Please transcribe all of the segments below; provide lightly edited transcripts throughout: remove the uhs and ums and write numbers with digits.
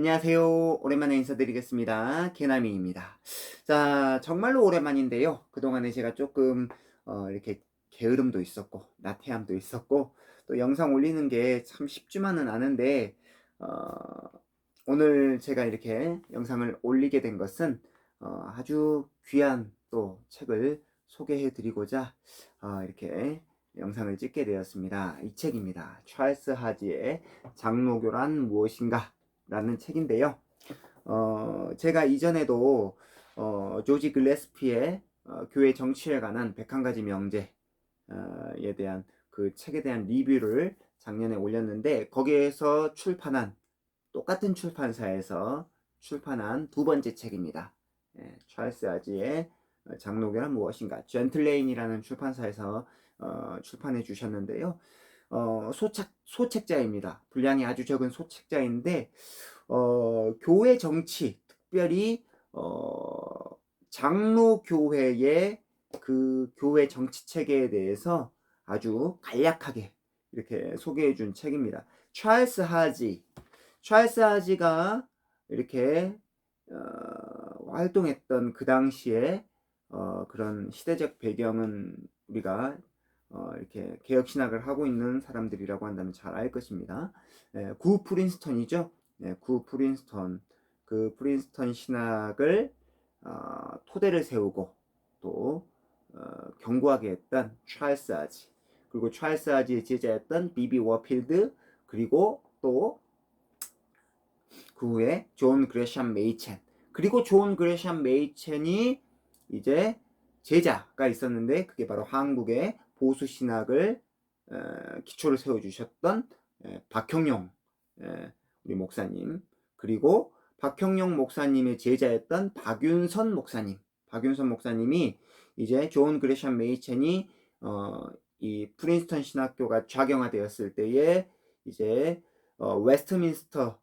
안녕하세요. 오랜만에 인사드리겠습니다. 개나미입니다. 자, 정말로 오랜만인데요. 그동안에 제가 조금 이렇게 게으름도 있었고 나태함도 있었고 또 영상 올리는 게 참 쉽지만은 않은데 어, 오늘 제가 이렇게 영상을 올리게 된 것은 아주 귀한 또 책을 소개해 드리고자 이렇게 영상을 찍게 되었습니다. 이 책입니다. 찰스 하지의 장로교란 무엇인가 라는 책인데요. 제가 이전에도 조지 글래스피의 교회 정치에 관한 101가지 명제에 대한 그 책에 대한 리뷰를 작년에 올렸는데 거기에서 출판한 똑같은 출판사에서 출판한 두 번째 책입니다. 찰스 아지의 장로교란 무엇인가, 젠틀레인이라는 출판사에서 출판해 주셨는데요. 소책자입니다. 분량이 아주 적은 소책자인데 교회 정치, 특별히 장로교회의 그 교회 정치 체계에 대해서 아주 간략하게 이렇게 소개해 준 책입니다. 찰스 하지가 이렇게 활동했던 그 당시에 그런 시대적 배경은 우리가 이렇게 개혁 신학을 하고 있는 사람들이라고 한다면 잘 알 것입니다. 구 프린스턴이죠. 구 프린스턴, 그 프린스턴 신학을 토대를 세우고 또 경고하게 했던 찰스 아지, 그리고 찰스 아지의 제자였던 비비 워필드, 그리고 또 그 후에 존 그레샴 메이첸, 그리고 존 그레샴 메이첸이 이제 제자가 있었는데 그게 바로 한국의 보수 신학을 기초를 세워주셨던 박형용 우리 목사님, 그리고 박형용 목사님의 제자였던 박윤선 목사님이 이제 존 그레샴 메이첸이 이 프린스턴 신학교가 좌경화되었을 때에 이제 웨스트민스터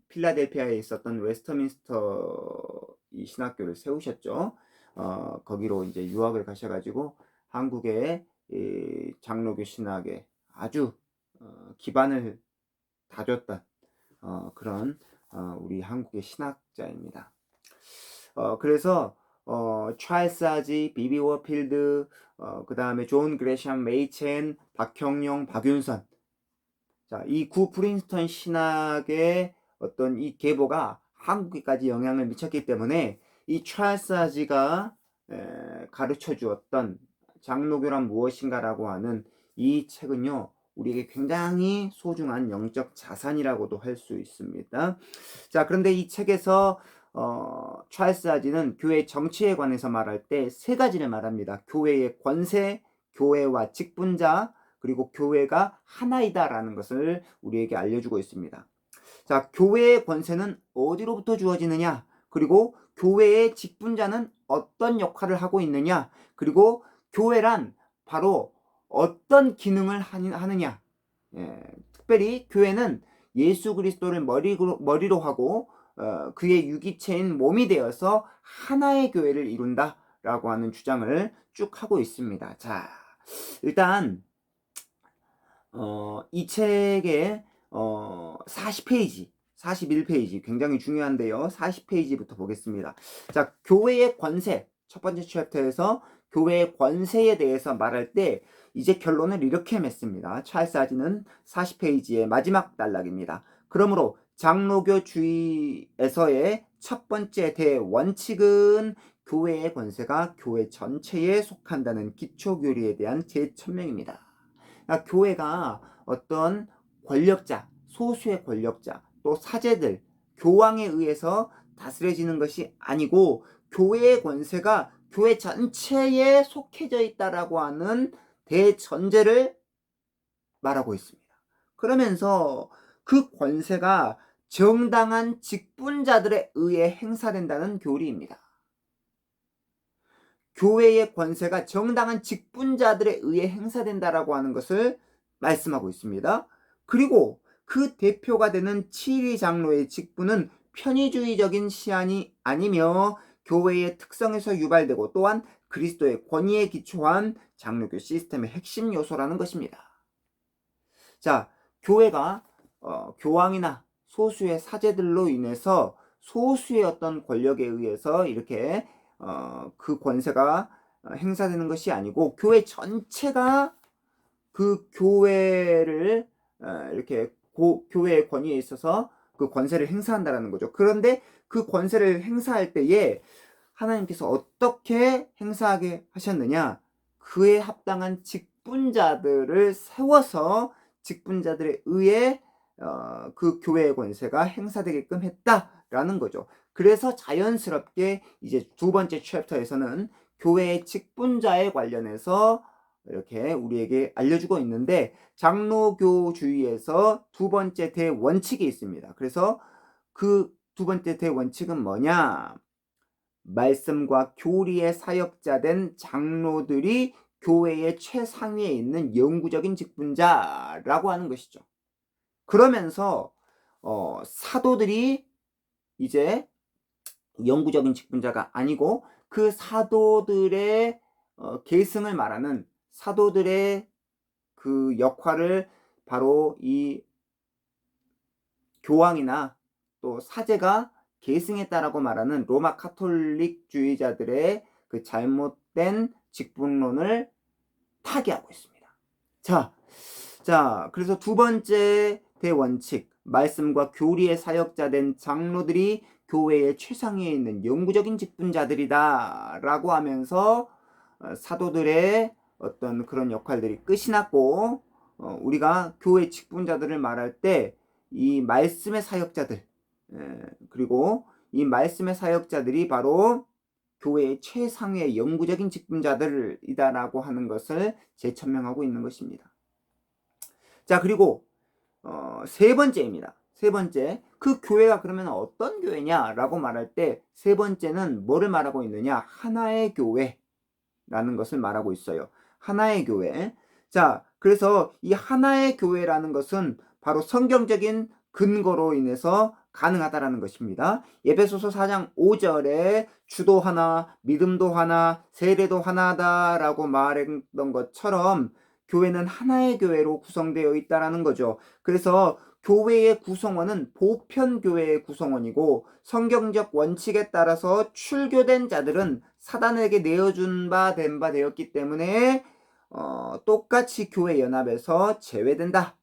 필라델피아에 있었던 웨스터민스터 이 신학교를 세우셨죠. 거기로 이제 유학을 가셔가지고 한국의 이 장로교 신학에 아주 기반을 다졌던 그런 우리 한국의 신학자입니다. 그래서 찰스 하지, 비비 워필드, 그 다음에 존 그레샴 메이첸, 박형용, 박윤선, 자, 이 구 프린스턴 신학의 어떤 이 계보가 한국에까지 영향을 미쳤기 때문에 이 찰스 하지가 가르쳐 주었던 장로교란 무엇인가라고 하는 이 책은요, 우리에게 굉장히 소중한 영적 자산이라고도 할 수 있습니다. 자, 그런데 이 책에서 찰스 하지는 교회 정치에 관해서 말할 때 세 가지를 말합니다. 교회의 권세, 교회와 직분자, 그리고 교회가 하나이다라는 것을 우리에게 알려주고 있습니다. 자, 교회의 권세는 어디로부터 주어지느냐? 그리고 교회의 직분자는 어떤 역할을 하고 있느냐? 그리고 교회란 바로 어떤 기능을 하느냐? 특별히 교회는 예수 그리스도를 머리로 하고 그의 유기체인 몸이 되어서 하나의 교회를 이룬다라고 하는 주장을 쭉 하고 있습니다. 자, 일단 이 책의 40페이지, 41페이지 굉장히 중요한데요. 40페이지부터 보겠습니다. 자, 교회의 권세, 첫 번째 챕터에서 교회의 권세에 대해서 말할 때 이제 결론을 이렇게 맺습니다. 찰스 하지는 40페이지의 마지막 단락입니다. 그러므로 장로교주의에서의 첫 번째 대원칙은 교회의 권세가 교회 전체에 속한다는 기초교리에 대한 재천명입니다. 교회가 어떤 권력자, 소수의 권력자, 또 사제들, 교황에 의해서 다스려지는 것이 아니고 교회의 권세가 교회 전체에 속해져 있다라고 하는 대전제를 말하고 있습니다. 그러면서 그 권세가 정당한 직분자들에 의해 행사된다는 교리입니다. 교회의 권세가 정당한 직분자들에 의해 행사된다라고 하는 것을 말씀하고 있습니다. 그리고 그 대표가 되는 치리 장로의 직분은 편의주의적인 시안이 아니며 교회의 특성에서 유발되고 또한 그리스도의 권위에 기초한 장로교 시스템의 핵심 요소라는 것입니다. 자, 교회가 교황이나 소수의 사제들로 인해서 소수의 어떤 권력에 의해서 이렇게 그 권세가 행사되는 것이 아니고 교회 전체가 그 교회를 이렇게 교회의 권위에 있어서 그 권세를 행사한다라는 거죠. 그런데 그 권세를 행사할 때에 하나님께서 어떻게 행사하게 하셨느냐? 그에 합당한 직분자들을 세워서 직분자들에 의해 그 교회의 권세가 행사되게끔 했다라는 거죠. 그래서 자연스럽게 이제 두 번째 챕터에서는 교회의 직분자에 관련해서 이렇게 우리에게 알려주고 있는데 장로교주의에서 두 번째 대원칙이 있습니다. 그래서 그 두 번째 대원칙은 뭐냐? 말씀과 교리의 사역자된 장로들이 교회의 최상위에 있는 영구적인 직분자라고 하는 것이죠. 그러면서 사도들이 이제 영구적인 직분자가 아니고 그 사도들의 계승을 말하는 사도들의 그 역할을 바로 이 교황이나 또 사제가 계승했다라고 말하는 로마 카톨릭주의자들의 그 잘못된 직분론을 타개하고 있습니다. 자, 그래서 두 번째 대원칙, 말씀과 교리의 사역자된 장로들이 교회의 최상위에 있는 영구적인 직분자들이다 라고 하면서 사도들의 어떤 그런 역할들이 끝이 났고 우리가 교회 직분자들을 말할 때 이 말씀의 사역자들 그리고 이 말씀의 사역자들이 바로 교회의 최상위의 영구적인 직분자들이다라고 하는 것을 재천명하고 있는 것입니다. 자, 그리고 세 번째입니다. 세 번째, 그 교회가 그러면 어떤 교회냐라고 말할 때 세 번째는 뭐를 말하고 있느냐? 하나의 교회라는 것을 말하고 있어요. 하나의 교회. 자, 그래서 이 하나의 교회라는 것은 바로 성경적인 근거로 인해서 가능하다라는 것입니다. 에베소서 4장 5절에 주도 하나, 믿음도 하나, 세례도 하나다라고 말했던 것처럼 교회는 하나의 교회로 구성되어 있다라는 거죠. 그래서 교회의 구성원은 보편교회의 구성원이고 성경적 원칙에 따라서 출교된 자들은 사단에게 내어준 바 된 바 되었기 때문에 똑같이 교회 연합에서 제외된다.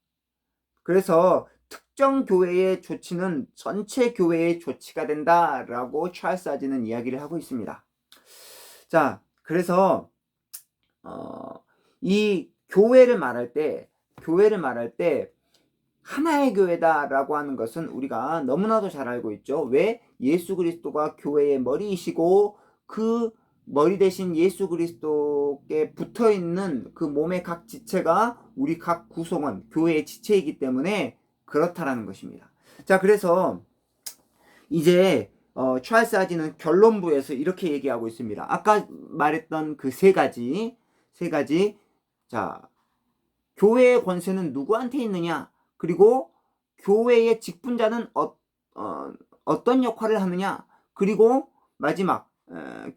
그래서 특정 교회의 조치는 전체 교회의 조치가 된다라고 찰스 아지는 이야기를 하고 있습니다. 자, 그래서 이 교회를 말할 때 하나의 교회다라고 하는 것은 우리가 너무나도 잘 알고 있죠. 왜? 예수 그리스도가 교회의 머리이시고 그 머리 대신 예수 그리스도께 붙어 있는 그 몸의 각 지체가 우리 각 구성원, 교회의 지체이기 때문에 그렇다라는 것입니다. 자, 그래서 이제 찰스 아지는 결론부에서 이렇게 얘기하고 있습니다. 아까 말했던 그 세 가지. 자, 교회의 권세는 누구한테 있느냐? 그리고 교회의 직분자는 어떤 역할을 하느냐? 그리고 마지막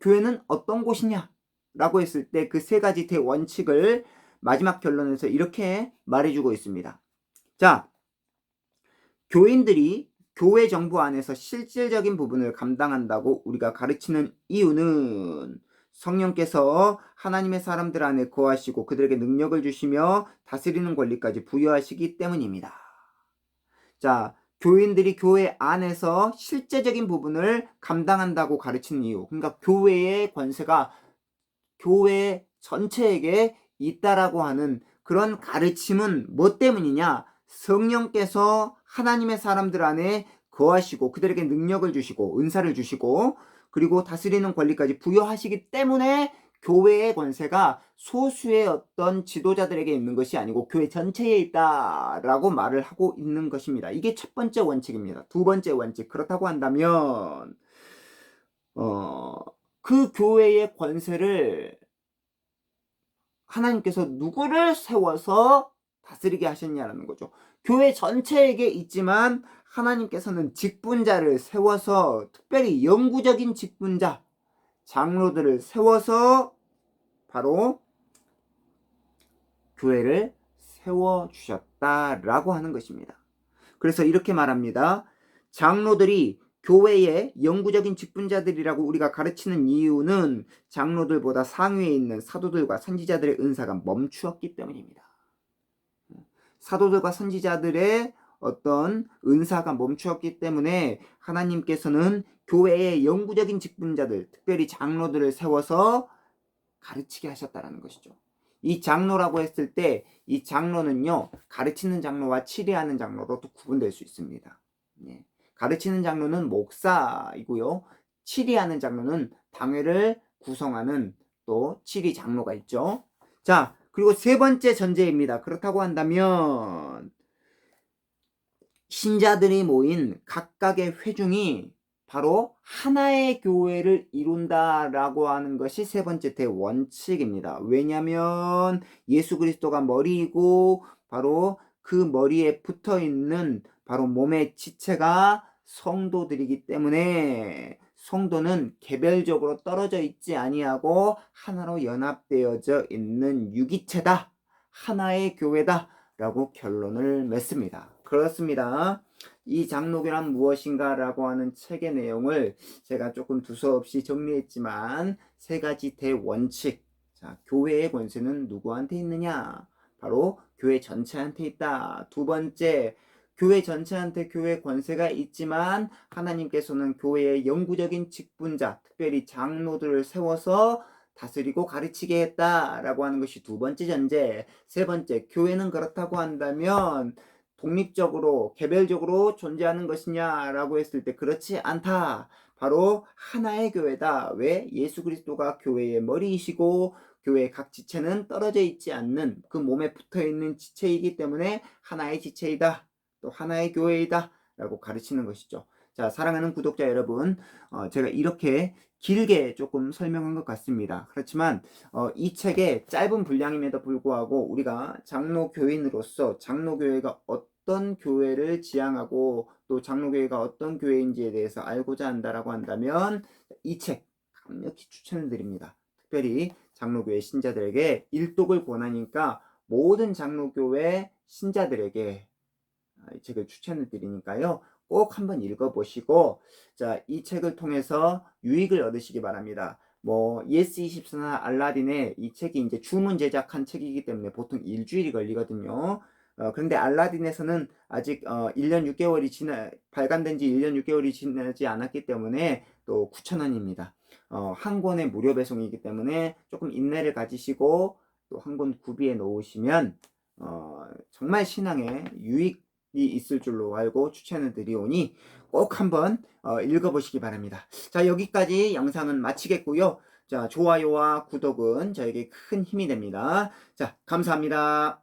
교회는 어떤 곳이냐? 라고 했을 때 그 세 가지 대원칙을 마지막 결론에서 이렇게 말해주고 있습니다. 자, 교인들이 교회 정부 안에서 실질적인 부분을 감당한다고 우리가 가르치는 이유는 성령께서 하나님의 사람들 안에 거하시고 그들에게 능력을 주시며 다스리는 권리까지 부여하시기 때문입니다. 자, 교인들이 교회 안에서 실제적인 부분을 감당한다고 가르치는 이유. 그러니까 교회의 권세가 교회 전체에게 있다라고 하는 그런 가르침은 뭐 때문이냐? 성령께서 하나님의 사람들 안에 거하시고 그들에게 능력을 주시고 은사를 주시고 그리고 다스리는 권리까지 부여하시기 때문에 교회의 권세가 소수의 어떤 지도자들에게 있는 것이 아니고 교회 전체에 있다라고 말을 하고 있는 것입니다. 이게 첫 번째 원칙입니다. 두 번째 원칙. 그렇다고 한다면 그 교회의 권세를 하나님께서 누구를 세워서 다스리게 하셨냐라는 거죠. 교회 전체에게 있지만 하나님께서는 직분자를 세워서 특별히 영구적인 직분자 장로들을 세워서 바로 교회를 세워주셨다라고 하는 것입니다. 그래서 이렇게 말합니다. 장로들이 교회의 영구적인 직분자들이라고 우리가 가르치는 이유는 장로들보다 상위에 있는 사도들과 선지자들의 은사가 멈추었기 때문입니다. 사도들과 선지자들의 어떤 은사가 멈추었기 때문에 하나님께서는 교회의 영구적인 직분자들, 특별히 장로들을 세워서 가르치게 하셨다는 것이죠. 이 장로라고 했을 때 이 장로는요, 가르치는 장로와 치리하는 장로로 또 구분될 수 있습니다. 예. 가르치는 장로는 목사이고요, 치리하는 장로는 당회를 구성하는 또 치리 장로가 있죠. 자, 그리고 세 번째 전제입니다. 그렇다고 한다면 신자들이 모인 각각의 회중이 바로 하나의 교회를 이룬다라고 하는 것이 세 번째 대원칙입니다. 왜냐하면 예수 그리스도가 머리이고 바로 그 머리에 붙어 있는 바로 몸의 지체가 성도들이기 때문에 성도는 개별적으로 떨어져 있지 아니하고 하나로 연합되어져 있는 유기체다, 하나의 교회다 라고 결론을 맺습니다. 그렇습니다. 이 장로교란 무엇인가 라고 하는 책의 내용을 제가 조금 두서없이 정리했지만 세 가지 대원칙. 자, 교회의 권세는 누구한테 있느냐? 바로 교회 전체한테 있다. 두 번째, 교회 전체한테 교회 권세가 있지만 하나님께서는 교회의 영구적인 직분자, 특별히 장로들을 세워서 다스리고 가르치게 했다라고 하는 것이 두 번째 전제. 세 번째, 교회는 그렇다고 한다면 독립적으로 개별적으로 존재하는 것이냐라고 했을 때 그렇지 않다. 바로 하나의 교회다. 왜? 예수 그리스도가 교회의 머리이시고 교회의 각 지체는 떨어져 있지 않는 그 몸에 붙어있는 지체이기 때문에 하나의 지체이다. 또 하나의 교회이다. 라고 가르치는 것이죠. 자, 사랑하는 구독자 여러분, 제가 이렇게 길게 조금 설명한 것 같습니다. 그렇지만 이 책의 짧은 분량임에도 불구하고 우리가 장로교인으로서 장로교회가 어떤 교회를 지향하고 또 장로교회가 어떤 교회인지에 대해서 알고자 한다라고 한다면 이 책 강력히 추천을 드립니다. 특별히 장로교회 신자들에게 일독을 권하니까 모든 장로교회 신자들에게 이 책을 추천을 드리니까요. 꼭 한번 읽어보시고, 자, 이 책을 통해서 유익을 얻으시기 바랍니다. 뭐, 예스24나 알라딘에 이 책이 이제 주문 제작한 책이기 때문에 보통 일주일이 걸리거든요. 그런데 알라딘에서는 아직 1년 6개월이 발간된 지 1년 6개월이 지나지 않았기 때문에 또 9,000원입니다. 한 권의 무료 배송이기 때문에 조금 인내를 가지시고 또 한 권 구비해 놓으시면 정말 신앙에 유익 이 있을 줄로 알고 추천을 드리오니 꼭 한번 읽어보시기 바랍니다. 자, 여기까지 영상은 마치겠고요. 자, 좋아요와 구독은 저에게 큰 힘이 됩니다. 자, 감사합니다.